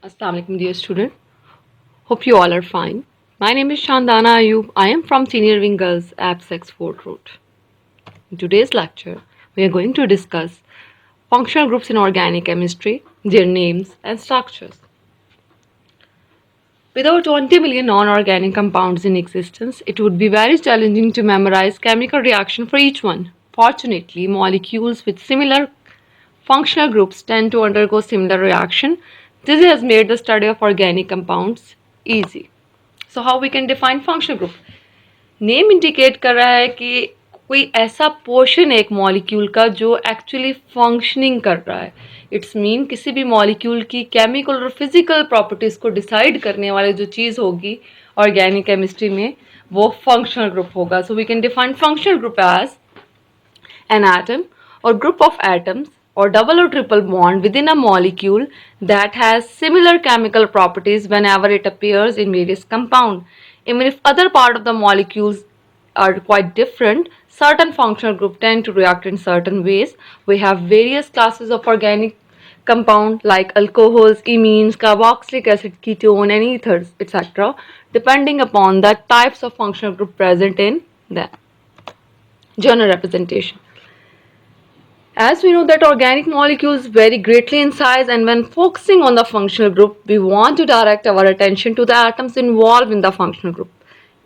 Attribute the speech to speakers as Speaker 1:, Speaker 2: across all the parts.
Speaker 1: Assalamu alaikum, dear student. Hope you all are fine. My name is Shandana Ayub. I am from Senior Wing Girls AppSex Fort Road. In today's lecture, we are going to discuss functional groups in organic chemistry, their names and structures. With over 20 million non-organic compounds in existence, it would be very challenging to memorize chemical reaction for each one. Fortunately, molecules with similar functional groups tend to undergo similar reaction. This has made the study of organic compounds easy. So how we can define functional group? Name indicate कर रहा है कि कोई ऐसा portion है एक molecule का जो एक्चुअली फंक्शनिंग कर रहा है. इट्स मीन किसी भी मॉलिक्यूल की केमिकल और फिजिकल प्रॉपर्टीज को डिसाइड करने वाली जो चीज़ होगी ऑर्गेनिक केमिस्ट्री में वो फंक्शनल ग्रुप होगा. So we can define functional group as an atom or group of atoms or double or triple bond within a molecule that has similar chemical properties whenever it appears in various compound. Even if other part of the molecules are quite different, certain functional group tend to react in certain ways. We have various classes of organic compound like alcohols, amines, carboxylic acid, ketone and ethers, etc. depending upon the types of functional group present in them. General representation. As we know that organic molecules vary greatly in size, and when focusing on the functional group, we want to direct our attention to the atoms involved in the functional group.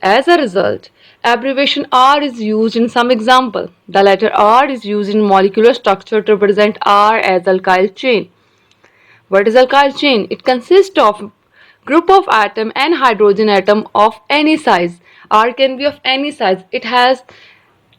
Speaker 1: As a result, abbreviation R is used in some example. The letter R is used in molecular structure to represent R as alkyl chain. What is alkyl chain? It consists of group of atom and hydrogen atom of any size. R can be of any size.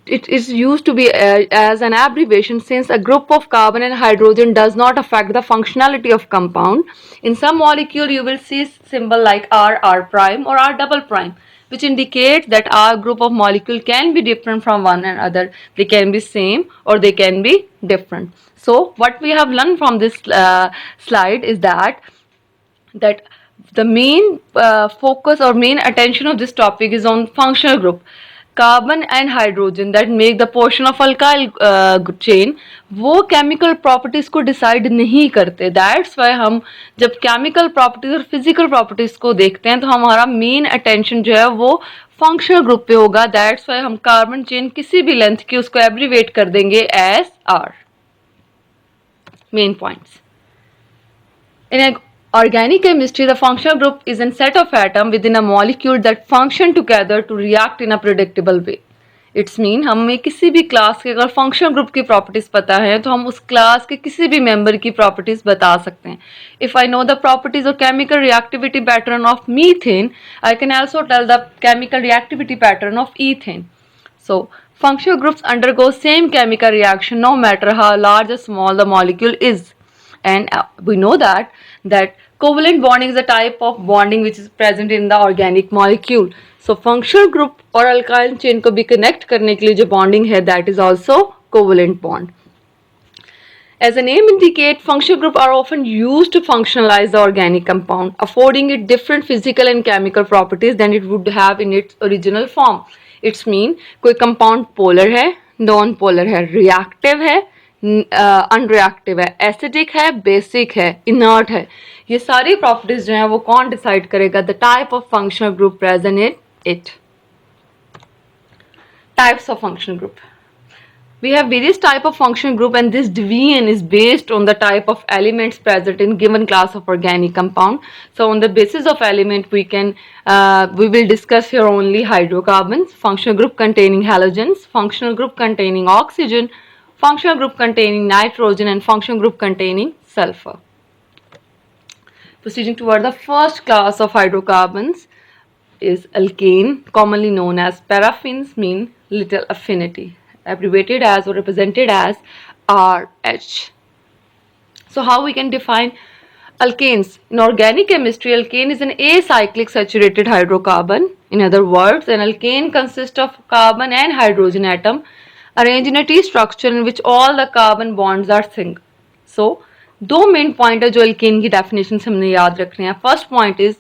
Speaker 1: It is used to be as an abbreviation since a group of carbon and hydrogen does not affect the functionality of compound. In some molecule you will see symbol like R, R prime or R double prime, which indicates that our group of molecule can be different from one another. They can be same or they can be different. So what we have learned from this slide is that the main focus or main attention of this topic is on functional group. Carbon and hydrogen that make the portion of alkyl chain वो chemical properties को decide नहीं करते. That's why हम जब chemical properties और physical properties को देखते हैं तो हमारा मेन अटेंशन जो है वो फंक्शनल ग्रुप पे होगा. दैट्स वाई हम कार्बन चेन किसी भी लेंथ की उसको एब्रीवेट कर देंगे as R. Main points in organic chemistry, the functional group is a set of atoms within a molecule that function together to react in a predictable way. It's mean हमें किसी भी class के अगर functional group की properties पता है तो हम उस क्लास के किसी भी मेंबर की प्रॉपर्टीज बता सकते हैं. If I know the properties और chemical reactivity pattern of methane, I can also tell the chemical reactivity pattern of ethane. So functional groups undergo same chemical reaction no matter how large or small the molecule is. And we know that covalent bonding is a type of bonding which is present in the organic molecule. So functional group और alkyl chain को भी connect करने के लिए जो bonding है that is also covalent bond. As the name indicates, functional group are often used to functionalize the organic compound, affording it different physical and chemical properties than it would have in its original form. It's mean कोई compound polar है, non-polar है, reactive है, unreactive है, acidic है, basic है, inert है. ये सारी प्रॉपर्टीज जो हैं वो कौन डिसाइड करेगा? The type of functional group present in it. Types of functional group. We have various type of functional group and this division is based on the type of elements present in given class of organic compound. So on the basis of element we will discuss here only hydrocarbons, functional group containing halogens, functional group containing oxygen, functional group containing nitrogen and functional group containing sulfur. Proceeding toward the first class of hydrocarbons is alkane, commonly known as paraffins, mean little affinity, abbreviated as or represented as RH. So how we can define alkanes? In organic chemistry, alkane is an acyclic saturated hydrocarbon. In other words, an alkane consists of carbon and hydrogen atom arranged in a T structure in which all the carbon bonds are single. So दो main point है जो alkane की definition से हमने याद रखने हैं. First point is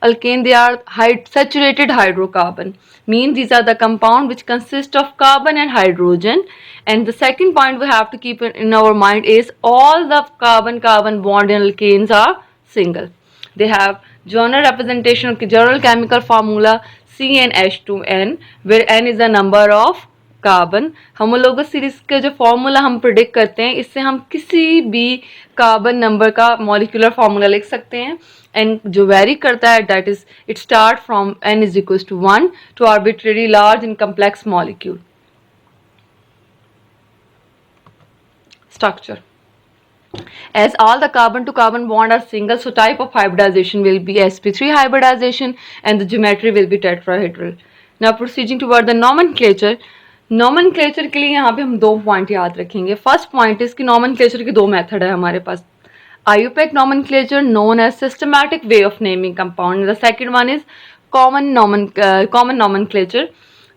Speaker 1: alkane they are saturated hydrocarbon, means these are the compound which consist of carbon and hydrogen. And the second point we have to keep in our mind is all the carbon bond in alkanes are single. They have general representation of general chemical formula CnH2n, where n is the number of carbon. Homologous series के जो formula हम predict करते हैं, इससे हम किसी भी carbon number का मॉलिक्यूलर फॉर्मूला लिख सकते हैं. एंड जो वेरी करता है that is it start from n is equal to 1 to arbitrary large in complex molecule. Structure. As all the carbon to carbon bond are single, so type of hybridization will be sp3 hybridization and the geometry will be tetrahedral. Now proceeding toward the nomenclature. Nomenclature के लिए यहाँ पे हम दो point याद रखेंगे. First point इसकी nomenclature के दो मेथड है हमारे पास. IUPAC nomenclature known as systematic way of naming compound. The second one is common nomenclature.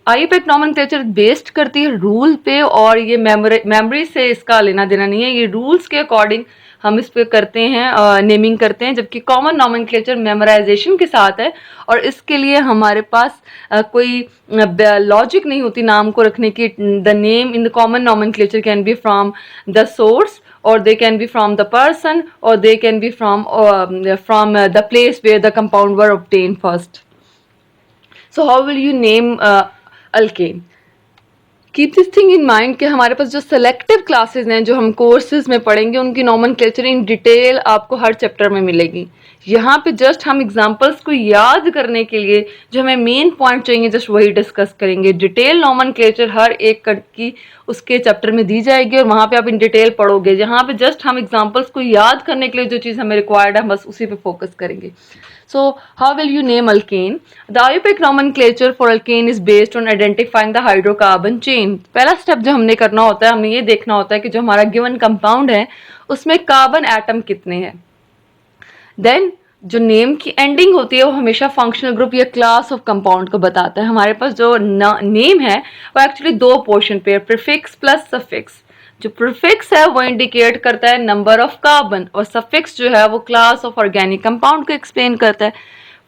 Speaker 1: IUPAC nomenclature based करती है रूल पे और ये मेमोरी से इसका लेना देना नहीं है. ये रूल्स के अकॉर्डिंग हम इस पे करते हैं नेमिंग करते हैं, जबकि कॉमन नॉमेनक्लेचर मेमोराइजेशन के साथ है और इसके लिए हमारे पास कोई लॉजिक नहीं होती नाम को रखने की. The name in the common nomenclature can be from the source or they can be from the person or they can be from the place where the compound were obtained first. So how will you name alkane? Keep this thing in mind कि हमारे पास जो selective classes हैं जो हम courses में पढ़ेंगे उनकी नॉमेनक्लेचर इन डिटेल आपको हर चैप्टर में मिलेगी. यहाँ पे जस्ट हम एग्जांपल्स को याद करने के लिए जो हमें मेन पॉइंट चाहिए जस्ट वही डिस्कस करेंगे. डिटेल नॉमेनक्लेचर हर एक की उसके चैप्टर में दी जाएगी और वहाँ पे आप इन डिटेल पढ़ोगे. यहाँ पे जस्ट हम एग्जांपल्स को याद करने के लिए जो चीज़ हमें रिक्वायर्ड है हम बस उसी पे फोकस करेंगे. So how will you name alkane? The IUPAC nomenclature for alkane is based on identifying the hydrocarbon chain. पहला स्टेप जो हमने करना होता है, हमें ये देखना होता है कि जो हमारा गिवन कंपाउंड है उसमें कार्बन एटम कितने हैं. देन जो नेम की एंडिंग होती है वो हमेशा फंक्शनल ग्रुप या क्लास ऑफ कंपाउंड को बताता है. हमारे पास जो नेम है वो एक्चुअली दो पोर्शन पे है, प्रीफिक्स प्लस सफिक्स. जो प्रीफिक्स है वो इंडिकेट करता है नंबर ऑफ कार्बन और सफिक्स जो है वो क्लास ऑफ ऑर्गेनिक कंपाउंड को एक्सप्लेन करता है.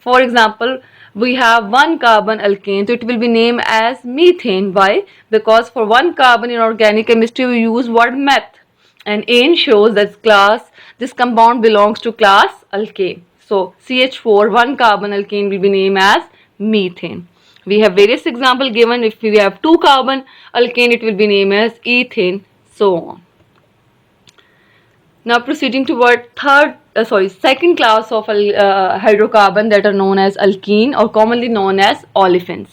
Speaker 1: For example we have one carbon alkane, so it will be named as methane. Why? Because for one carbon in organic chemistry we use word meth, and ane shows that this compound belongs to class alkane. So CH4 one carbon alkane will be named as methane. We have various examples given. If we have two carbon alkane, it will be named as ethane, so on. Now proceeding toward second class of hydrocarbon that are known as alkene or commonly known as olefins.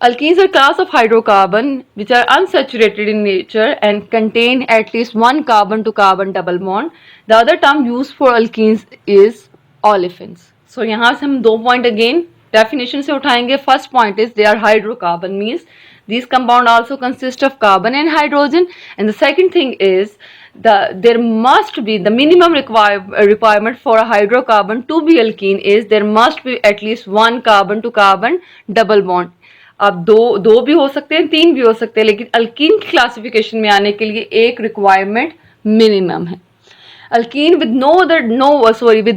Speaker 1: Alkenes are a class of hydrocarbon which are unsaturated in nature and contain at least one carbon to carbon double bond. The other term used for alkenes is olefins. So यहाँ से हम दो point again definition से उठाएंगे. First point is they are hydrocarbon, means these compound also consist of carbon and hydrogen, and the second thing is there must be the minimum requirement for a hydrocarbon to be alkene is there must be at least one carbon to carbon double bond. अब दो भी हो सकते हैं, तीन भी हो सकते हैं, लेकिन अल्कीन की क्लासिफिकेशन में आने के लिए एक रिक्वायरमेंट मिनिमम है. Alkene with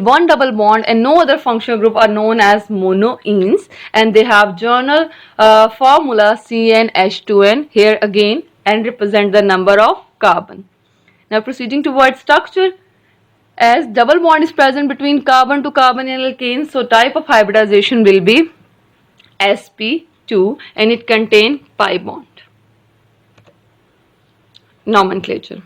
Speaker 1: one double bond and no other functional group are known as monoenes, and they have general formula CnH2n here again and represent the number of carbon. Now proceeding towards structure, as double bond is present between carbon to carbon in alkanes, so type of hybridization will be sp2 and it contain pi bond. Nomenclature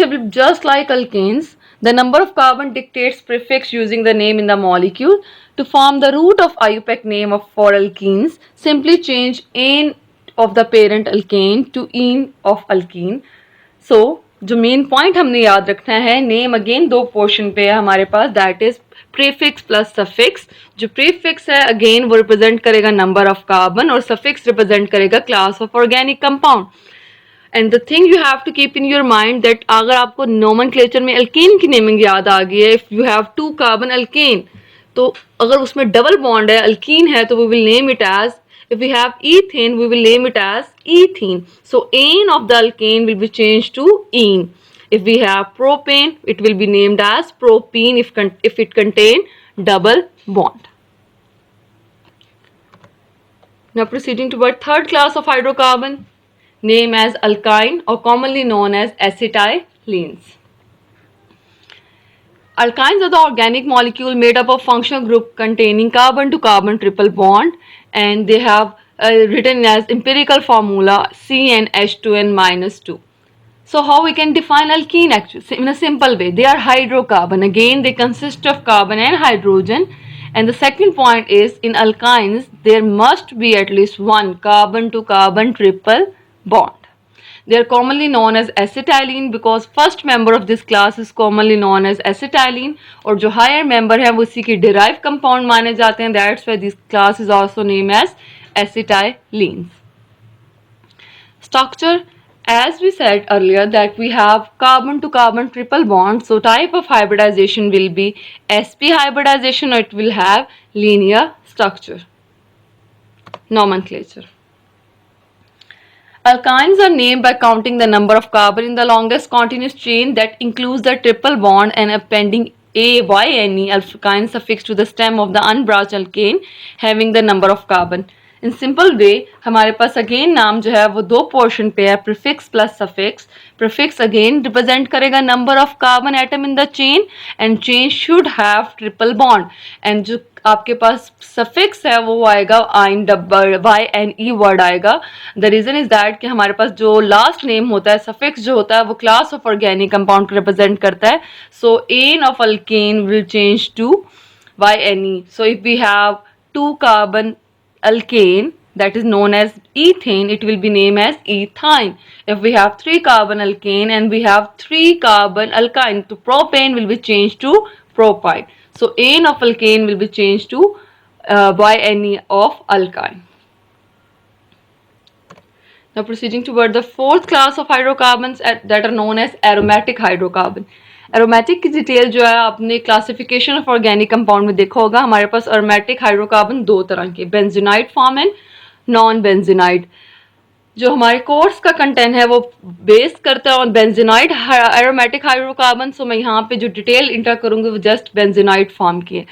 Speaker 1: will be just like alkanes. The number of carbon dictates prefix using the name in the molecule. To form the root of IUPAC name for alkenes, simply change ane of the parent alkane to ene of alkene. So जो main point हमने याद रखना है, name again दो portion पे है हमारे पास, that is prefix plus suffix. जो प्रीफिक्स है अगेन वो रिप्रेजेंट करेगा नंबर ऑफ कार्बन और सफिक्स रिप्रेजेंट करेगा class of organic compound. And the thing you have to keep in your mind that अगर आपको नोमेनक्लेचर में अल्केन की नेमिंग याद आ गई है, if you have two carbon alkane, तो अगर उसमें डबल बॉन्ड है, अल्कीन है, तो we will name it as, if we have ethane we will name it as ethene. So ane of the alkane will be changed to ene. If we have propane, it will be named as propene if it contain double bond. Now proceeding toward third class of hydrocarbon, name as alkyne or commonly known as acetylenes. Alkynes are the organic molecule made up of functional group containing carbon to carbon triple bond, and they have written as empirical formula CnH2n minus 2. So how we can define alkene actually? In a simple way, they are hydrocarbon. Again, they consist of carbon and hydrogen. And the second point is in alkynes, there must be at least one carbon to carbon triple bond. They are commonly known as acetylene because first member of this class is commonly known as acetylene, और जो higher member है वो इसी के derived compound माने जाते हैं. That's why this class is also named as acetylenes. Structure, as we said earlier that we have carbon to carbon triple bond, so type of hybridization will be sp hybridization, or it will have linear structure. Nomenclature. Alkynes are named by counting the number of carbon in the longest continuous chain that includes the triple bond and appending AYNE alkyne suffix to the stem of the unbranched alkane having the number of carbon. In simple way हमारे पास again नाम जो है वो दो portion पे है, prefix plus suffix. Prefix again represent करेगा number of carbon atom in the chain, and chain should have triple bond. And जो आपके पास सफिक्स है वो आएगा yne double Y N E word आएगा. द रीजन इज दैट कि हमारे पास जो लास्ट नेम होता है, सफिक्स जो होता है वो क्लास ऑफ ऑर्गेनिक कंपाउंड को रिप्रेजेंट करता है. So ane of alkane will change to Y N E. So if we have two carbon alkane that is known as ethane, it will be named as ethyne. If we have 3 carbon alkane and we have 3 carbon alkyne, so propane will be changed to propyne. So ane of alkane will be changed to YNE of alkyne. Now proceeding toward the fourth class of hydrocarbons that are known as aromatic hydrocarbon. Aromatic की detail जो है आपने classification of organic compound में देखा होगा. हमारे पास aromatic hydrocarbon दो तरह के, बेंजीनाइड फॉर्म एंड नॉन बेंजीनाइड. जो हमारे कोर्स का कंटेंट है वो बेस करता है ऑन बेंजीनाइड एरोमेटिक हाइड्रोकार्बन. सो मैं यहाँ पे जो डिटेल इंटर करूँगी वो जस्ट बेंजीनाइड फॉर्म की है.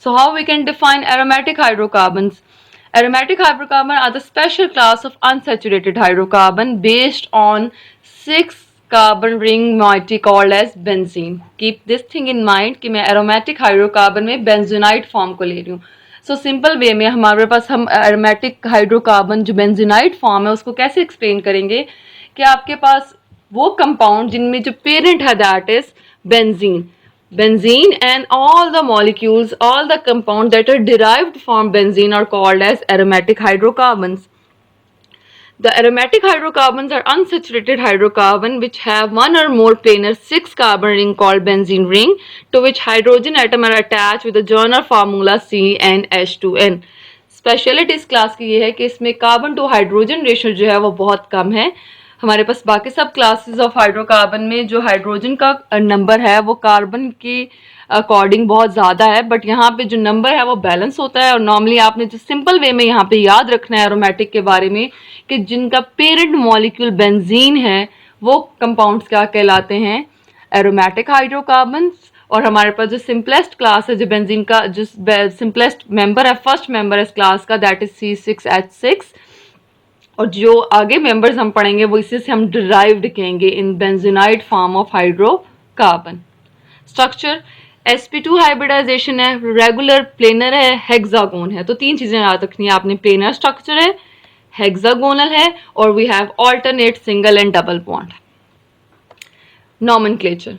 Speaker 1: So how we can define aromatic hydrocarbons. Aromatic hydrocarbon are the special class of unsaturated hydrocarbon based on 6 carbon ring moiety called as benzene. Keep this thing in mind कि मैं aromatic hydrocarbon में benzenite form को ले रही हूँ. So simple way में हमारे पास हम aromatic hydrocarbon जो benzenite form है उसको कैसे explain करेंगे कि आपके पास वो compound जिनमें जो parent है that is benzene. Benzene and all the molecules, all the compounds that are derived from benzene are called as aromatic hydrocarbons. The aromatic hydrocarbons are unsaturated hydrocarbon which have one or more planar 6 carbon ring called benzene ring to which hydrogen atom are attached with the journal formula CnH2n. Speciality इस class की ये है कि इसमें carbon to hydrogen ratio जो है वो बहुत कम है. हमारे पास बाकी सब क्लासेस ऑफ हाइड्रोकार्बन में जो हाइड्रोजन का नंबर है वो कार्बन के अकॉर्डिंग बहुत ज़्यादा है, बट यहाँ पे जो नंबर है वो बैलेंस होता है. और नॉर्मली आपने जो सिंपल वे में यहाँ पे याद रखना है एरोमेटिक के बारे में कि जिनका पेरेंट मॉलिक्यूल बेंजीन है वो कंपाउंड्स क्या कहलाते हैं, एरोमेटिक हाइड्रोकार्बन्स. और हमारे पास जो सिंपलेस्ट क्लास है जो बेंजीन का जो सिंपलेस्ट मेंबर है, फर्स्ट मेंबर है इस क्लास का, दैट इज C6H6. और जो आगे मेंबर्स हम पढ़ेंगे वो इसी से हम डिराइव्ड कहेंगे in benzenoid form of hydrocarbon. Structure sp2 hybridization है, रेगुलर, प्लेनर है, हेक्सागोन है. तो 3 चीजें याद रखनी है आपने, प्लेनर स्ट्रक्चर है, हेक्सागोनल है, और we have alternate single and double bond. Nomenclature.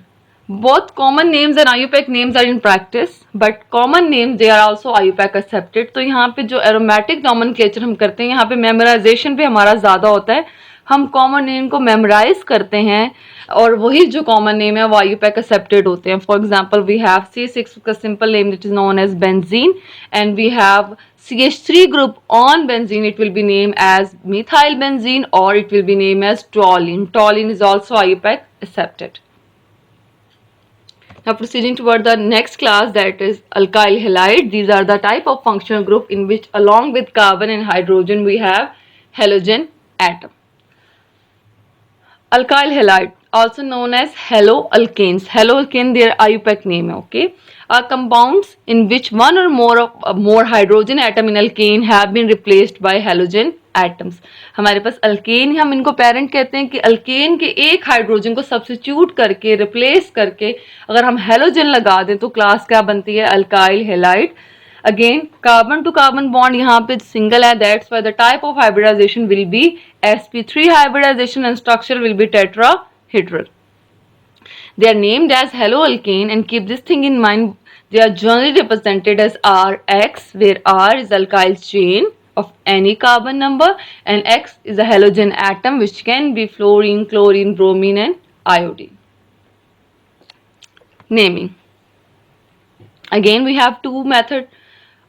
Speaker 1: Both common names and IUPAC names are in practice, but common names they are also IUPAC accepted. तो यहाँ पे जो aromatic nomenclature हम करते हैं यहाँ पे memorization पे हमारा ज़्यादा होता है. हम common name को memorize करते हैं और वही जो common name है वो IUPAC accepted होते हैं. For example, we have C6 का simple name which is known as benzene, and we have CH3 group on benzene, it will be named as methyl benzene or it will be named as toluene. Toluene is also IUPAC accepted. Now proceeding toward the next class, that is alkyl halide. These are the type of functional group in which along with carbon and hydrogen we have halogen atom. Alkyl halide. also known as haloalkanes. Haloalkane, their IUPAC name है, okay? Are compounds in which one or more hydrogen atom in alkane have been replaced by halogen atoms. हमारे पास alkane ही हम इनको parent कहते हैं कि alkane के एक hydrogen को सब्स्टिट्यूट करके रिप्लेस करके अगर हम हेलोजन लगा दें तो क्लास क्या बनती है? Alkyl halide. Again carbon to carbon bond यहाँ पे सिंगल है, that's why the type of hybridization will be sp3 hybridization and structure will be tetrahedral. They are named as haloalkane, and keep this thing in mind, they are generally represented as Rx, where R is alkyl chain of any carbon number and X is a halogen atom which can be fluorine, chlorine, bromine and iodine. Naming. Again we have two methods,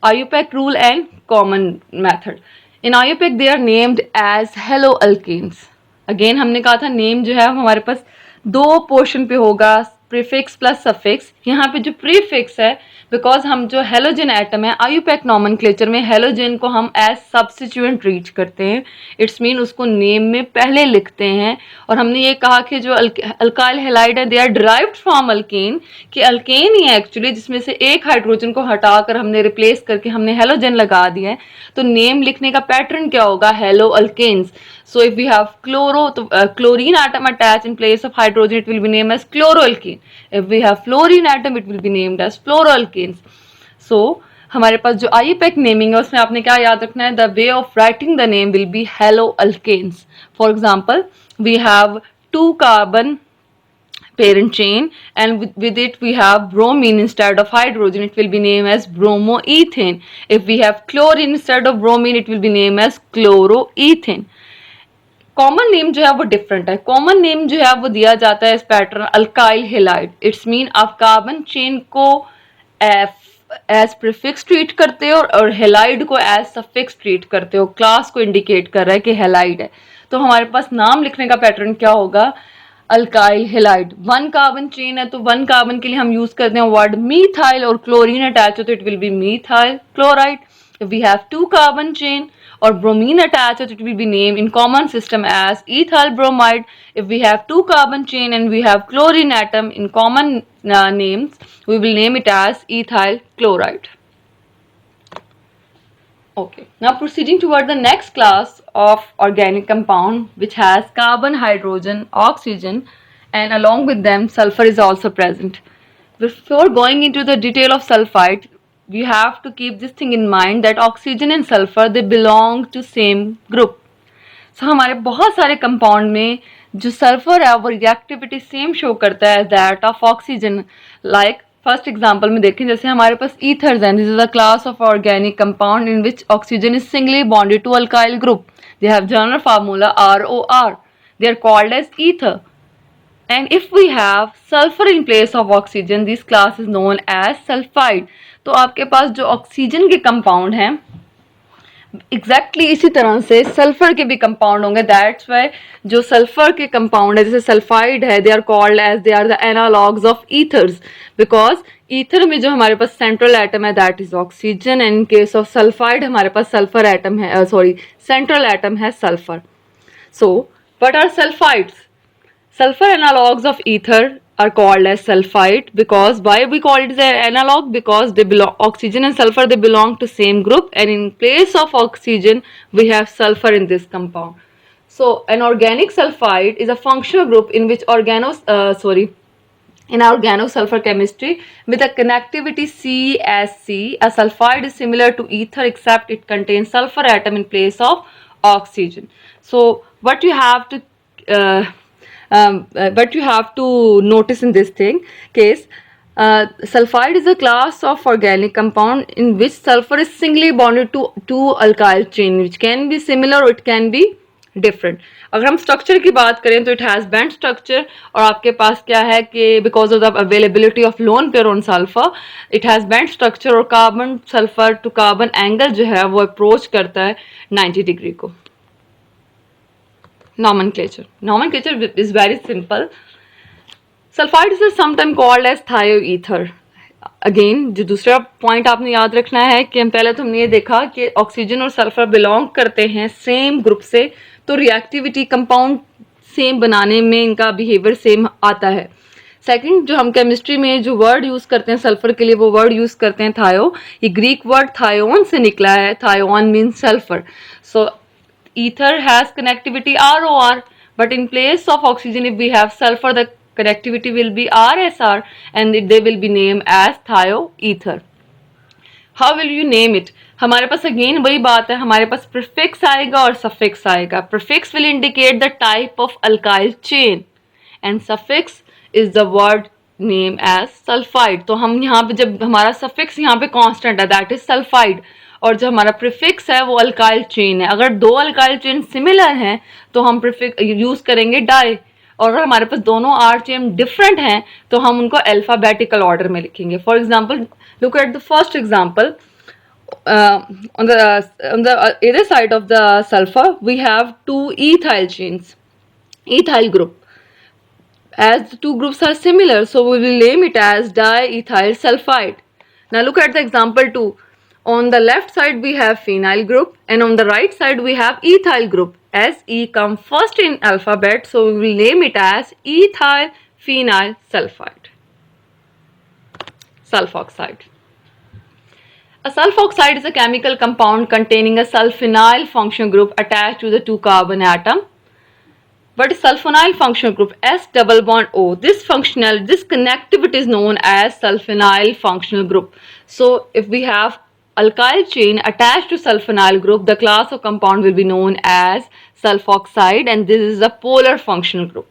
Speaker 1: IUPAC rule and common method. In IUPAC they are named as haloalkanes. Again हमने कहा था name जो है हमारे पास दो portion पे होगा, prefix plus suffix. यहाँ पे जो प्रीफिक्स है, बिकॉज हम जो हेलोजन एटम है आयुपैक नॉमेनक्लेचर में हेलोजन को हम एज सब्स्टिट्यूएंट ट्रीट करते हैं. इट्स मीन उसको नेम में पहले लिखते हैं. और हमने ये कहा कि जो अल्काइल हेलाइड है they are derived from alkane, कि अल्केन ही है एक्चुअली जिसमें से एक हाइड्रोजन को हटाकर हमने रिप्लेस करके हमने हेलोजन लगा दिया है. तो नेम लिखने का पैटर्न क्या होगा? Haloalkanes. So if we have chlorine atom attached in place of hydrogen, it will be named as chloroalkene. If we have fluorine atom, it will be named as fluoroalkanes. So हमारे पास जो IUPAC naming है उसमें आपने क्या याद रखना है? The way of writing the name will be haloalkanes. For example, we have 2 carbon parent chain and with it we have bromine instead of hydrogen, it will be named as bromoethane. If we have chlorine instead of bromine, it will be named as chloroethane. Common name जो है वो different है. Common name जो है वो दिया जाता है इस pattern alkyl halide. It's mean आप कार्बन चेन को एज प्रीफिक्स ट्रीट करते हो और हेलाइड को एज सफिक्स ट्रीट करते हो. क्लास को इंडिकेट कर रहा है कि हेलाइड है. तो हमारे पास नाम लिखने का पैटर्न क्या होगा? Alkyl halide. 1 कार्बन चेन है तो 1 कार्बन के लिए हम यूज करते हैं वर्ड मीथाइल और क्लोरीन अटैच हो तो it will B methyl chloride. If we have 2 carbon chain or bromine attached, it will be named in common system as ethyl bromide. If we have 2 carbon chain and we have chlorine atom in common names, we will name it as ethyl chloride. Okay, now proceeding toward the next class of organic compound which has carbon, hydrogen, oxygen and along with them sulfur is also present. Before going into the detail of sulfide, we have to keep this thing in mind that oxygen and sulfur they belong to same group. So हमारे बहुत सारे compound में जो sulphur है वो reactivity same show करता है that of oxygen. Like first example में देखें जैसे हमारे पास ईथर्स हैं. This is a class of organic compound in which oxygen is singly bonded to alkyl group. They have general formula ROR. They are called as ether. And if we have sulfur in place of oxygen, this class is known as sulfide. तो आपके पास जो oxygen के compound हैं exactly इसी तरह से sulphur के भी कंपाउंड होंगे. दैट्स वाई जो सल्फर के कंपाउंड है जैसे सल्फाइड है they are called as they are the analogues of ethers, because ether में जो हमारे पास सेंट्रल एटम है that is oxygen and in case of sulphide हमारे पास सल्फर एटम है सेंट्रल एटम है sulphur. So what are sulphides? Sulfur analogues of ether are called as sulfide. Because why we call it as an analog? Because they belong, oxygen and sulfur they belong to same group and in place of oxygen we have sulfur in this compound. So an organic sulfide is a functional group in which in organosulfur chemistry with a connectivity CsC, a sulfide is similar to ether except it contains sulfur atom in place of oxygen. So what you have to notice in this case, sulfide is a class of organic compound in which sulfur is singly bonded to two alkyl chain which can be similar or it can be different. अगर हम structure की बात करें तो it has bent structure और आपके पास क्या है कि because of the availability of lone pair on sulphur it has bent structure और carbon sulphur to carbon angle जो है वो अप्रोच करता है 90 डिग्री को. Nomenclature is very simple. Sulfide is sometimes called as thioether. Again, जो दूसरा point आपने याद रखना है कि हम पहले तो हमने ये देखा कि ऑक्सीजन और सल्फर बिलोंग करते हैं सेम ग्रुप से, तो रिएक्टिविटी कंपाउंड सेम बनाने में इनका बिहेवियर सेम आता है। सेकंड, जो हम केमिस्ट्री में जो वर्ड यूज़ करते हैं सल्फर के लिए, वो वर्ड यूज़ करते हैं थायो। ये ग्रीक वर्ड थायोन से निकला है। Thion means sulphur. So ether has connectivity ROR, but in place of oxygen, if we have sulfur, the connectivity will be RSR, and they will be named as thioether. How will you name it? हमारे पास again वही बात है, हमारे पास prefix आएगा और suffix आएगा। Prefix will indicate the type of alkyl chain and suffix is the word name as sulphide. तो हम यहाँ पे जब हमारा सफिक्स यहाँ पे कांस्टेंट है, दैट इज सल्फाइड, और जो हमारा प्रीफिक्स है वो अल्काइल चेन है। अगर दो अल्काइल चेन सिमिलर हैं तो हम प्रीफिक्स यूज करेंगे डाई, और अगर हमारे पास दोनों आर चेन डिफरेंट हैं तो हम उनको अल्फाबेटिकल ऑर्डर में लिखेंगे। For example, look at the first example. on the either side of the sulfur we have two ethyl chains, ethyl group. As the two groups are similar, so we will name it as diethyl sulfide. Now look at the example 2. On the left side we have phenyl group, and on the right side we have ethyl group. As E come first in alphabet, so we will name it as ethyl phenyl sulfide, sulfoxide. A sulfoxide is a chemical compound containing a sulfonyl functional group attached to the two carbon atom. What is sulfonyl functional group? S double bond O. This connectivity is known as sulfonyl functional group. So if we have alkyl chain attached to sulfonyl group, the class of compound will be known as sulfoxide, and this is a polar functional group.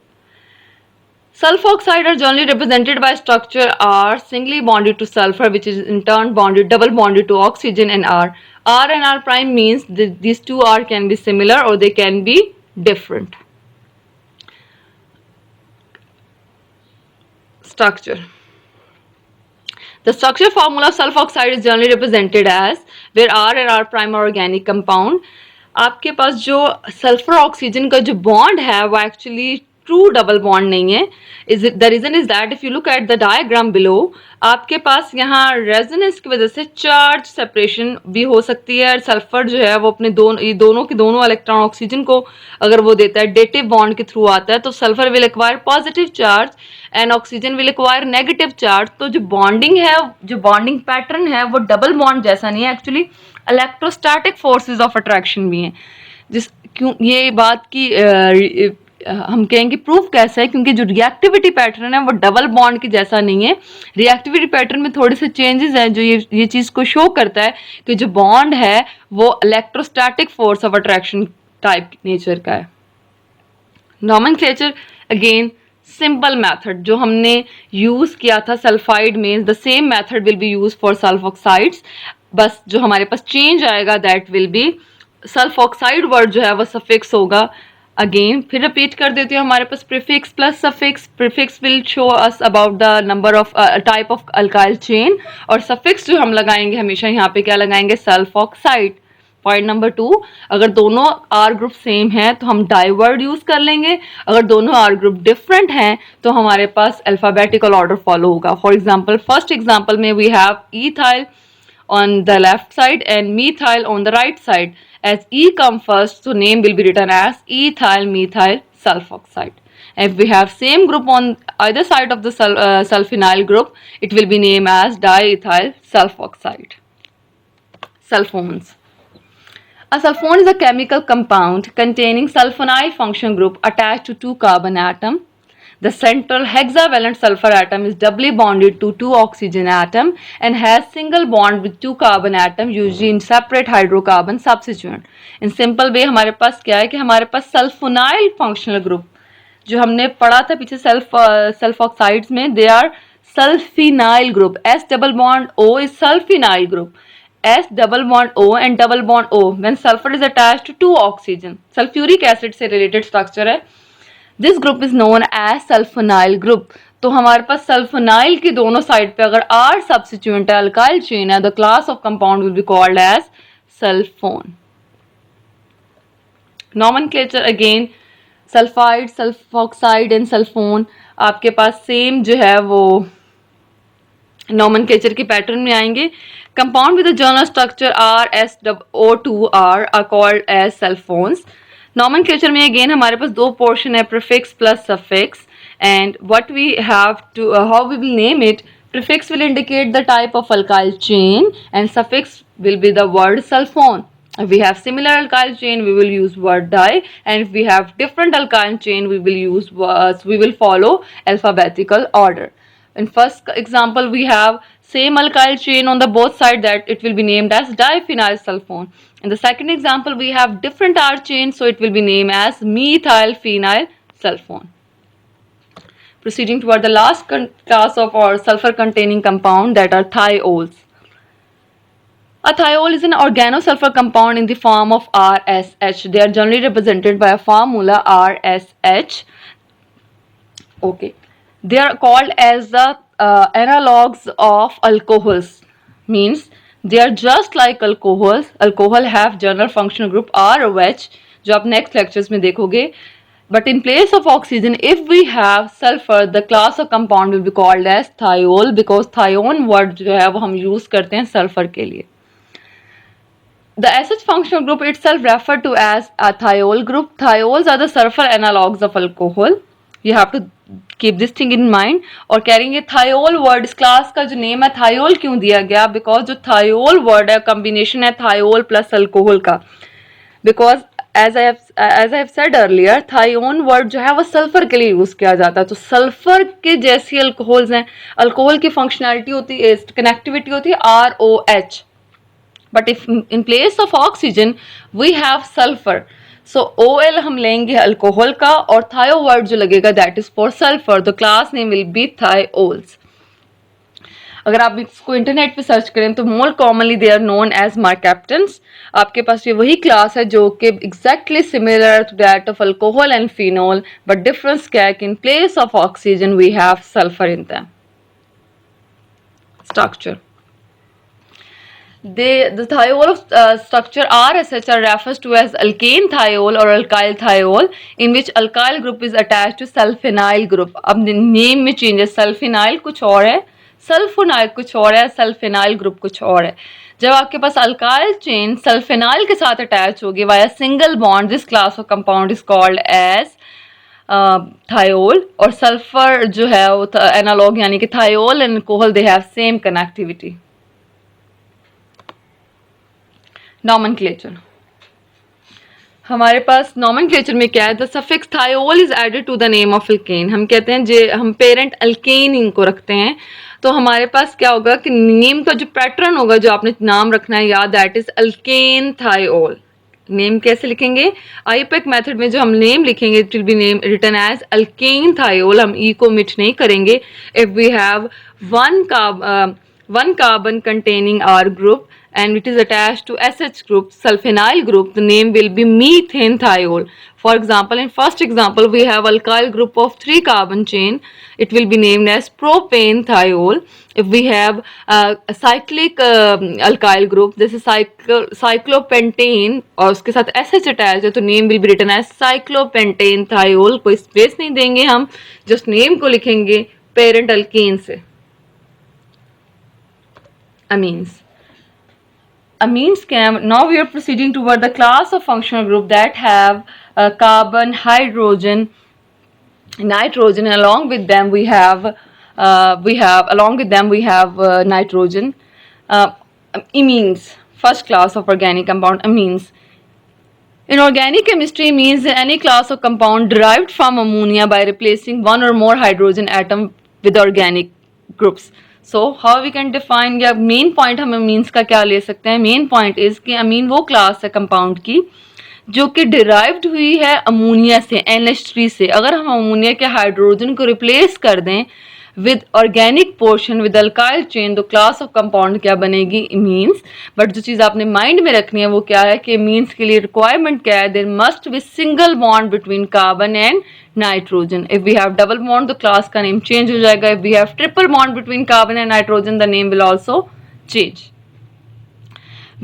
Speaker 1: Sulfoxide are generally represented by structure R singly bonded to sulfur, which is in turn double bonded to oxygen, and R. R and R prime means these two R can be similar or they can be different. Structure. The structure formula of sulfoxide is generally represented as, where R and R prime are organic compound. आपके पास जो sulphur oxygen का जो bond है वो actually true double bond नहीं है। The reason is that if you look at the diagram below, आपके पास यहाँ रेजोनेंस की वजह से चार्ज सेपरेशन भी हो सकती है। सल्फर जो है वो अपने दोनों के दोनों इलेक्ट्रॉन ऑक्सीजन को अगर वो देता है डेटिव बॉन्ड के थ्रू आता है, तो sulphur will acquire positive charge and oxygen will acquire negative charge. तो जो बॉन्डिंग है, जो बॉन्डिंग पैटर्न है वो डबल बॉन्ड जैसा नहीं है, actually electrostatic forces of attraction भी हैं। क्यों ये बात की हम कहेंगे प्रूफ कैसा है, क्योंकि जो रिएक्टिविटी पैटर्न है वो डबल बॉन्ड की जैसा नहीं है। रिएक्टिविटी पैटर्न में थोड़े से चेंजेस हैं जो ये चीज़ को शो करता है कि जो बॉन्ड है वो electrostatic force of attraction type nature का है। नॉमेनक्लेचर अगेन सिंपल मेथड जो हमने यूज़ किया था सल्फाइड में, the same method will be use for sulphoxides. बस जो हमारे पास चेंज आएगा that will be sulphoxide word जो है वो सफिक्स होगा। अगेन फिर रिपीट कर देती हूँ, हमारे पास prefix plus suffix. Prefix will show us about the number of type of alkyl chain, और सफिक्स जो हम लगाएंगे हमेशा यहाँ पे क्या लगाएंगे, सल्फॉक्साइड। पॉइंट नंबर 2, अगर दोनों आर ग्रुप सेम है तो हम डाई वर्ड यूज कर लेंगे। अगर दोनों आर ग्रुप डिफरेंट हैं तो हमारे पास अल्फाबेटिकल ऑर्डर फॉलो होगा। फॉर एग्जाम्पल, फर्स्ट एग्जाम्पल में we have ethyl on the left side and methyl on the right side. As E come first, so name will be written as ethyl methyl sulfoxide. If we have same group on either side of the sulfonyl group, it will be named as diethyl sulfoxide. Sulfones. A sulfone is a chemical compound containing sulfonyl function group attached to two carbon atoms. The central hexavalent sulfur atom is doubly bonded to two oxygen atom and has single bond with two carbon atom usually in separate hydrocarbon substituent. In simple way हमारे पास क्या है कि हमारे पास sulfonyl functional group जो हमने पढ़ा था पीछे सल्फॉक्साइड्स में, they are sulphinyl group. S double bond O is sulfonyl group. S double bond O and double bond O when sulfur is attached to two oxygen. Sulfuric acid से related structure है. This group is known as sulphonyl group. तो हमारे पास sulfonyl की दोनों side पे अगर R substituent है, alkyl chain है, the class of compound will be called as sulphone. Nomenclature again sulphide, sulphoxide and sulphone आपके पास सेम जो है वो नॉमेनक्लेचर के पैटर्न में आएंगे. Compound with the general structure R S O2 R are called as sulfones. Nomenclature में again हमारे पास दो पोर्शन है, prefix plus suffix, and what we have to how we will name it. Prefix will indicate the type of alkyl chain and suffix will be the word sulfone. If we have similar alkyl chain we will use word di, and if we have different alkyl chain we will use we will follow alphabetical order. In first example we have same alkyl chain on the both side, that it will be named as diphenyl sulfone. In the second example we have different R chain, so it will be named as methyl phenyl sulfone. Proceeding toward the last class of our sulfur containing compound, that are thiols. A thiol is an organosulfur compound in the form of RSH. They are generally represented by a formula RSH. Okay. They are called as the analogues of alcohols. Means they are just like alcohols. Alcohol have general functional group R or H, जो आप next lectures में देखोगे. But in place of oxygen, if we have sulfur, the class of compound will be called as thiol, because thione word जो है वो हम use करते हैं sulfur के लिए. The SH functional group itself referred to as a thiol group. Thiols are the sulfur analogues of alcohol. You have to keep this thing in mind. और कह रही है thiol word, इस class का जो name है thiol क्यों दिया गया? Because जो thiol word है combination है thiol plus alcohol का. Because as I have said earlier, thione word जो है वो सल्फर के लिए यूज किया जाता है. तो सल्फर के जैसी अल्कोहल्स हैं, अल्कोहल की फंक्शनैलिटी होती है, कनेक्टिविटी होती है ROH. But if in place of oxygen we have sulphur, so OL हम लेंगे अल्कोहल का, और थायो वर्ड जो लगेगा that is for sulphur. The class name will be thiols. अगर आप इसको इंटरनेट पे सर्च करें तो more commonly they are known as mercaptans. आपके पास ये वही क्लास है जो कि exactly similar to that of alcohol and phenol, but difference क्या है कि in place of oxygen we have sulphur in them. Structure. The thiol structure RSH refers to as alkane thiol or alkyl thiol, in which alkyl group is attached to sulfonyl group. अब name में change है, सल्फिनाइल कुछ और है, sulfonyl कुछ और है, सल्फिनाइल group कुछ और है. जब आपके पास अल्काइल चेन सल्फिनाइल के साथ अटैच होगी via single bond, this class of compound is called as thiol. और सल्फर जो है वो एनालॉग यानी कि thiol and alcohol they have same connectivity. Nomenclature. हमारे पास नॉमेनक्लेचर में क्या है, the suffix thiol is added to the name of alkane. हम कहते हैं जे हम पेरेंट अल्केन इनको रखते हैं, तो हमारे पास क्या होगा कि नेम का जो पैटर्न होगा जो आपने नाम रखना है याद, that is alkane thiol. Name कैसे लिखेंगे, आईपैक मेथड में जो हम नेम लिखेंगे it will be name written as alkane thiol. हम ई को मिट नहीं करेंगे. If we have one carbon containing R group and it is attached to SH group, sulfonyl group, the name will be methane thiol. For example, in first example we have alkyl group of 3 carbon chain, it will be named as propane thiol. If we have a cyclic alkyl group, this is cyclopentane और उसके साथ SH attached है, तो name will be written as cyclopentane thiol. कोई space नहीं देंगे, हम just name को लिखेंगे parent alkane से. Amines. Amines can, now we are proceeding toward the class of functional group that have carbon, hydrogen, nitrogen, and along with them we have nitrogen. Amines, first class of organic compound, amines. In organic chemistry, amines is any class of compound derived from ammonia by replacing one or more hydrogen atom with organic groups. So how we can define, या main point हम amines का क्या ले सकते हैं. Main point is कि अमीन वो class है कंपाउंड की जो कि डिराइव्ड हुई है अमोनिया से, NH3 से. अगर हम अमोनिया के हाइड्रोजन को रिप्लेस कर दें with organic portion with alkyl chain, तो क्लास ऑफ कंपाउंड क्या बनेगी, इमीन्स. बट जो चीज़ आपने माइंड में रखनी है वो क्या है कि इमीन्स के लिए रिक्वायरमेंट क्या है, there must be single bond between carbon and nitrogen. If we have double bond तो क्लास का नेम चेंज हो जाएगा. If we have triple bond between carbon and nitrogen the name will also change.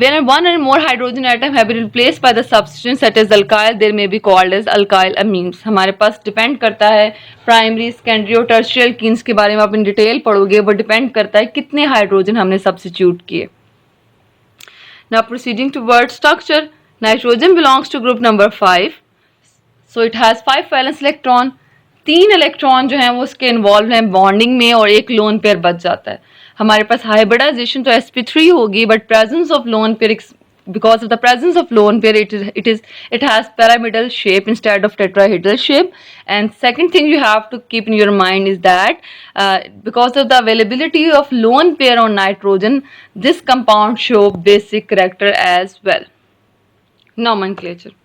Speaker 1: When one or more hydrogen atom have been replaced by the substituent such as alkyl, they may be called as alkyl amines. हमारे पास depend करता है primary, secondary और tertiary alkenes के बारे में आप in detail पढ़ोगे, वो डिपेंड करता है कितने हाइड्रोजन हमने सब्स्टिट्यूट किए. Now proceeding to word structure, nitrogen belongs to group number 5. So it has 5 valence electron, 3 electron जो हैं वो उसके इन्वॉल्व हैं बॉन्डिंग में और एक लोन पेयर बच जाता है। हमारे पास हाइब्रिडाइजेशन तो sp3 होगी, but presence of lone pair, because of the presence of lone pair, it has pyramidal shape instead of tetrahedral shape. And second thing you have to keep in your mind is that because of the availability of lone pair on nitrogen, this compound show basic character as well. Nomenclature.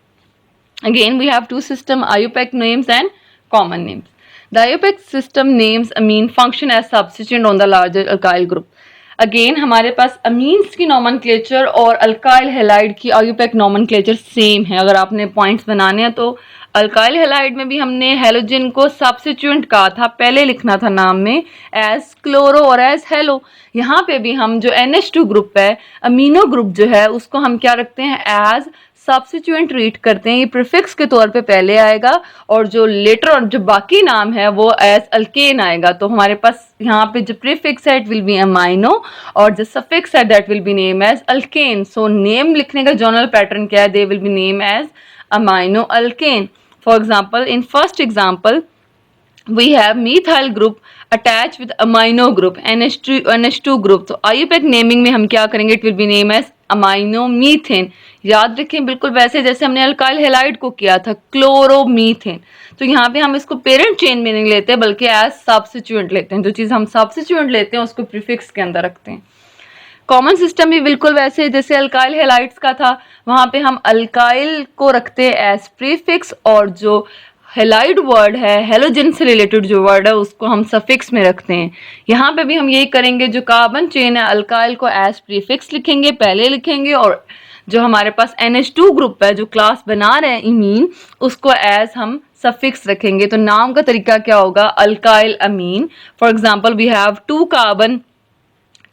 Speaker 1: Again, we have two system IUPAC names and common names. The IUPAC system names amine function as substituent on the larger alkyl group. Again हमारे पास amines की nomenclature और alkyl halide की IUPAC nomenclature same है. अगर आपने points बनाने हैं तो अल्काइल हेलाइड में भी हमने हेलोजन को सब्स्टिट्यूएंट कहा था, पहले लिखना था नाम में एज क्लोरो और एज हेलो. यहाँ पे भी हम जो NH2 ग्रुप है, अमीनो ग्रुप जो है, उसको हम क्या रखते हैं एज सब्स्टिट्यूएंट ट्रीट करते हैं. ये प्रीफिक्स के तौर पे पहले आएगा और जो लेटर और जो बाकी नाम है वो एज अल्केन आएगा. तो हमारे पास यहाँ पे जो प्रीफिक्स है इट विल बी अमाइनो और जो सफिक्स है that will be name as alkane. So name लिखने का जनरल पैटर्न क्या है, they will be name as amino alkane. For example, in first example we have methyl group attached with amino group NH2 group. तो IUPAC naming में हम क्या करेंगे, it will be name as amino methane. याद रखें बिल्कुल वैसे जैसे हमने अल्काइल हेलाइड को किया था क्लोरोमीथेन. तो यहाँ पे हम इसको पेरेंट चेन में नहीं लेते बल्कि एज सब्स्टिट्यूएंट लेते हैं. जो चीज़ हम सब्स्टिट्यूएंट लेते हैं उसको प्रीफिक्स के अंदर रखते हैं. कॉमन सिस्टम भी बिल्कुल वैसे जैसे अल्काइल हेलाइड्स का था, वहाँ पे हम अल्काइल को रखते हैं एज प्रीफिक्स और जो हेलाइड वर्ड है, हेलोजन से रिलेटेड जो वर्ड है, उसको हम सफिक्स में रखते हैं. यहाँ पे भी हम यही करेंगे, जो कार्बन चेन है अल्काइल को एज प्रीफिक्स लिखेंगे, पहले लिखेंगे, और जो हमारे पास NH2 ग्रुप है जो क्लास बना रहे हैं इमीन, उसको एज हम सफिक्स रखेंगे. तो नाम का तरीका क्या होगा, alkyl amine. For example, we have 2 carbon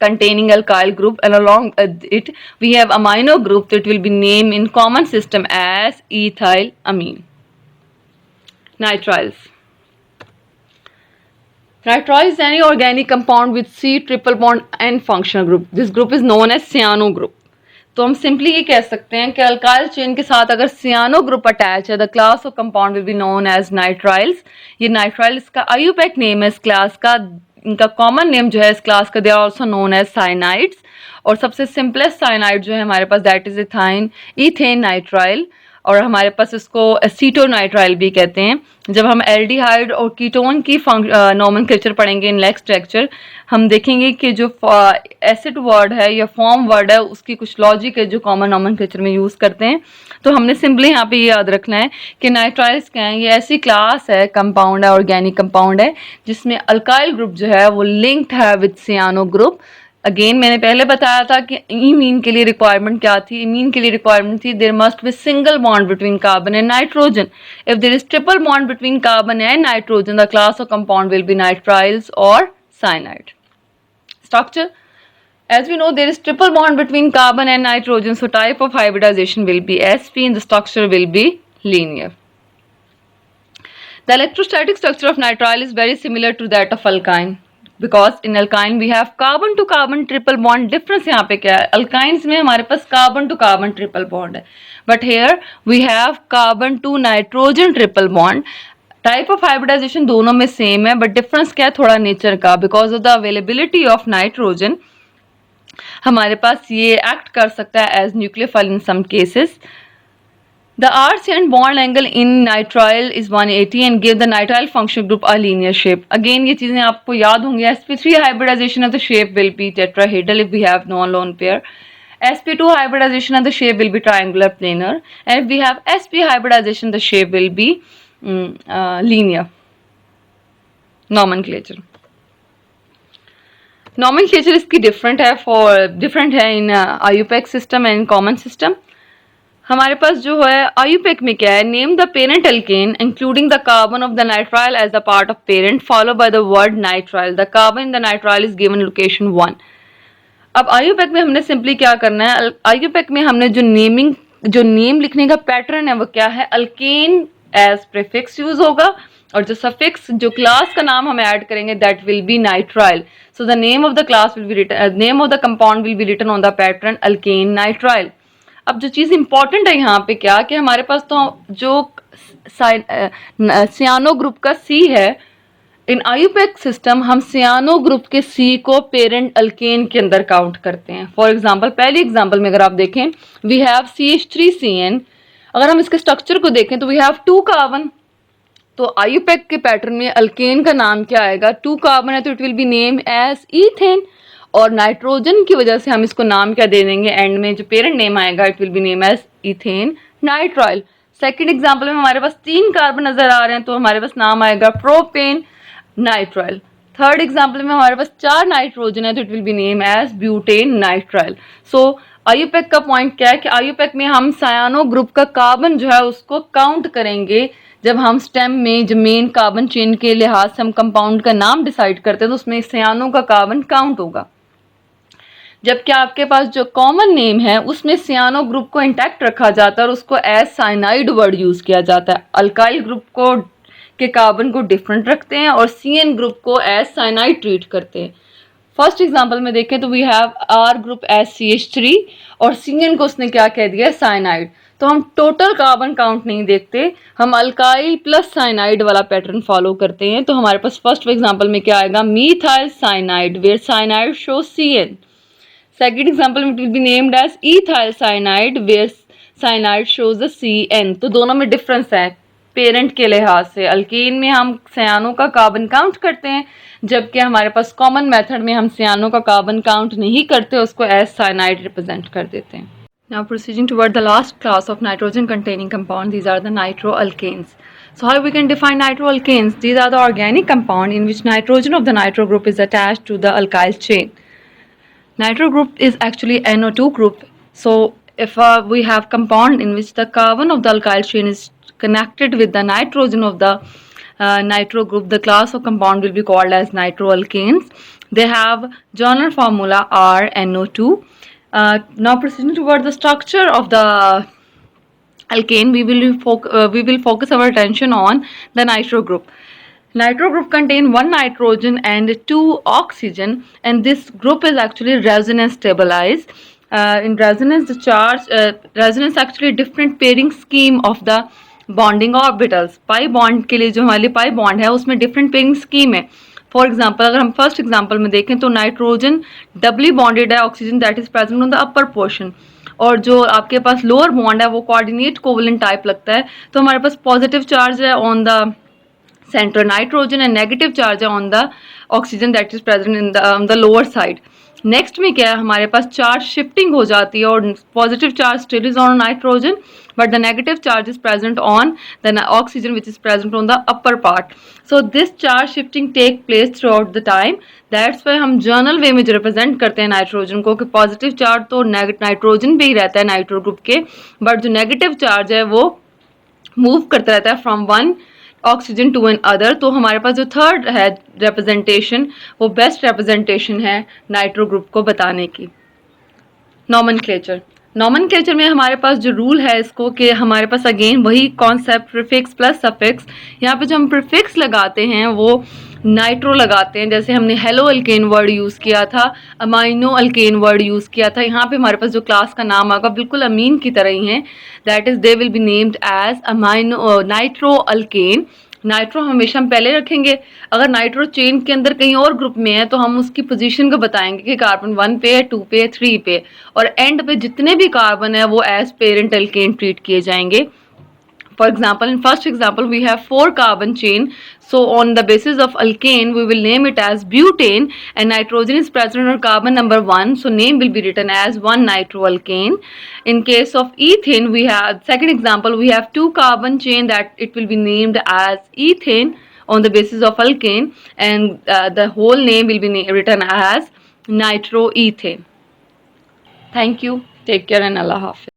Speaker 1: containing alkyl group and along it we have amino group that will be named in common system as ethylamine. Nitriles. Nitrile is any organic compound with C triple bond and functional group. This group is known as cyano group. तो हम simply ये कह सकते हैं कि alkyl chain के साथ अगर सियानो ग्रुप अटैच है, the class of compound will be known as nitriles. ये नाइट्राइल्स का आयुपैक नेम है इस क्लास का. इनका कॉमन नेम जो है इस क्लास का, they are also known as cyanides. और सबसे सिंपलेस्ट साइनाइड जो है हमारे पास दैट इज इथेन नाइट्राइल, और हमारे पास इसको एसीटोनाइट्राइल भी कहते हैं. जब हम एल्डिहाइड और कीटोन की नॉमेनक्लेचर पढ़ेंगे इन नेक्स्ट लेक्चर, हम देखेंगे कि जो एसिड वर्ड है या फॉर्म वर्ड है उसकी कुछ लॉजिक है जो कॉमन नॉमेनक्लेचर में यूज़ करते हैं. तो हमने सिंपली यहाँ पे ये याद रखना है कि नाइट्राइल्स क्या है, ये ऐसी क्लास है, कंपाउंड है, ऑर्गेनिक कंपाउंड है जिसमें अल्काइल ग्रुप जो है वो लिंक्ड है विद सियानो ग्रुप. अगेन मैंने पहले बताया था कि इमीन के लिए रिक्वायरमेंट क्या थी. इमीन के लिए रिक्वायरमेंट थी there must be single bond between carbon and nitrogen. If there is triple bond between carbon and nitrogen, the class of compound will be nitriles और cyanide. Structure. As we know, there is triple bond between carbon and nitrogen, so type of hybridization will be sp and the structure will be linear. The electrostatic structure of nitrile is very similar to that of alkyne, because in alkyne we have carbon to carbon triple bond. Difference यहाँ पे क्या है, alkynes में हमारे पास carbon to carbon triple bond है, but here we have carbon to nitrogen triple bond. Type of hybridization दोनों में same है, बट डिफरेंस क्या है थोड़ा नेचर का. Because of the availability of nitrogen हमारे पास ये एक्ट कर सकता है as nucleophile in some cases. The arch and bond angle in nitrile is 180 and give the nitrile functional group a linear shape. Again ये चीजें आपको याद होंगी. sp3 हाइब्रिडाइजेशन है तो shape will be tetrahedral if we have non lone pair. sp2 hybridization and the shape will be triangular planar, and if we have sp hybridization the shape will be linear. Nomenclature. Nomenclature इसकी different है in IUPAC system and common system. हमारे पास जो है IUPAC में क्या है, name the parent alkane including the carbon of the nitrile as a part of parent followed by the word nitrile. The carbon in the nitrile is given location 1. अब IUPAC में हमने सिंपली क्या करना है, IUPAC में हमने जो name लिखने का पैटर्न है वो क्या है, अल्केन एज प्रीफिक्स यूज होगा, और जो सफिक्स जो क्लास का नाम हम ऐड करेंगे that will be nitrile. So the name of the class will be written, name of the compound will be written on the pattern alkane nitrile. अब जो चीज़ इंपॉर्टेंट है यहाँ पे क्या कि हमारे पास तो जो सियानो ग्रुप का सी है, इन आयुपैक सिस्टम हम सियानो ग्रुप के सी को पेरेंट अल्केन के अंदर काउंट करते हैं। फॉर एग्जांपल पहली एग्जांपल में अगर आप देखें, वी हैव CH3CN। अगर हम इसके स्ट्रक्चर को देखें तो वी हैव 2 कार्बन, तो आयुपैक के पैटर्न में अल्केन का नाम क्या आएगा, 2 कार्बन है तो it will be name as ethane, और नाइट्रोजन की वजह से हम इसको नाम क्या दे देंगे, एंड में जो पेरेंट नेम आएगा it will be name as ethane nitrile. Second example में हमारे पास 3 कार्बन नजर आ रहे हैं तो हमारे पास नाम आएगा प्रोपेन नाइट्राइल। थर्ड एग्जाम्पल में हमारे पास 4 नाइट्रोजन है तो it will be name as butane nitrile. So IUPAC का पॉइंट क्या है कि आयुपैक में हम सायानो ग्रुप का कार्बन जो है उसको काउंट करेंगे। जब हम स्टेम में जो मेन कार्बन चेन के लिहाज से हम कंपाउंड का नाम डिसाइड करते हैं तो उसमें सियानो का कार्बन काउंट होगा। जबकि आपके पास जो कॉमन नेम है उसमें सियानो ग्रुप को इंटैक्ट रखा जाता है और उसको एज साइनाइड वर्ड यूज किया जाता है। अल्काइल ग्रुप को के कार्बन को डिफरेंट रखते हैं और CN ग्रुप को एज साइनाइड ट्रीट करते हैं। फर्स्ट एग्जांपल में देखें तो we have R group as CH3 और CN को उसने क्या कह दिया, साइनाइड। तो हम टोटल कार्बन काउंट नहीं देखते, हम अल्काइल प्लस साइनाइड वाला पैटर्न फॉलो करते हैं। तो हमारे पास फर्स्ट एग्जांपल में क्या आएगा, methyl cyanide where cyanide show CN। Second example में it will be named as ethyl cyanide where cyanide shows the CN। तो दोनों में डिफरेंस है पेरेंट के लिहाज से। अल्केन में हम सियानो का कार्बन काउंट करते हैं, जबकि हमारे पास कॉमन मेथड में हम सियानो का कार्बन काउंट नहीं करते, उसको एज साइनाइड रिप्रेजेंट कर देते हैं। Now proceeding toward the last class of nitrogen containing compound, these are the nitroalkanes. So how we can define nitroalkanes? These are the organic compound in which nitrogen of the nitro group is attached to the alkyl chain. Nitro group is actually NO2 group. So if we have compound in which the carbon of the alkyl chain is connected with the nitrogen of the nitro group, the class of compound will be called as nitroalkanes. They have journal formula RNO2. Now proceeding toward the structure of the alkane, we will focus our attention on the nitro group. Nitro group contain 1 nitrogen and 2 oxygen, and this group is actually resonance stabilized. In resonance, the charge resonance actually different pairing scheme of the bonding orbitals. pi bond के लिए जो हमारे pi bond है उसमें different pairing scheme है। For example अगर हम first example में देखें तो नाइट्रोजन डबली बॉन्डेड है oxygen that is present on the upper portion, और जो आपके पास लोअर बॉन्ड है वो कोऑर्डिनेट कोवलेंट टाइप लगता है। तो हमारे पास पॉजिटिव चार्ज है on the center nitrogen and negative charge on the oxygen that is present in the lower side. Next में क्या है, हमारे पास चार्ज शिफ्टिंग हो जाती है और positive charge still is on nitrogen but the negative charge is present on the oxygen which is present on the upper part. So this charge shifting take place throughout the time. That's why हम general way में जो represent करते हैं nitrogen को कि positive charge तो nitrogen पे ही रहता है नाइट्रो ग्रुप के, बट जो नेगेटिव चार्ज है वो मूव करता रहता है from one oxygen to another. तो हमारे पास जो थर्ड है रिप्रेजेंटेशन वो बेस्ट रिप्रेजेंटेशन है नाइट्रो ग्रुप को बताने की। नॉमेनक्लेचर में हमारे पास जो रूल है इसको कि हमारे पास अगेन वही कॉन्सेप्ट प्रीफिक्स प्लस सफिक्स। यहाँ पे जो हम प्रीफिक्स लगाते हैं वो नाइट्रो लगाते हैं, जैसे हमने हेलो अल्केन वर्ड यूज़ किया था, अमाइनो अल्केन वर्ड यूज़ किया था। यहाँ पे हमारे पास जो क्लास का नाम आएगा बिल्कुल अमीन की तरह ही है, that is they will be named as amino nitro alkane. Nitro हमेशा हम पहले रखेंगे, अगर नाइट्रो चेन के अंदर कहीं और ग्रुप में है तो हम उसकी पोजीशन को बताएंगे कि कार्बन 1 पे है, 2 पे है, 3 पे, और एंड पे जितने भी कार्बन है वो एज पेरेंट अल्केन ट्रीट किए जाएंगे। For example, in first example, we have 4 carbon chain. So on the basis of alkane, we will name it as butane, and nitrogen is present on carbon number 1. So name will be written as 1-nitroalkane. In case of ethane, we have second example, we have 2 carbon chain that it will be named as ethane on the basis of alkane, and the whole name will be written as nitroethane. Thank you. Take care and Allah Hafiz.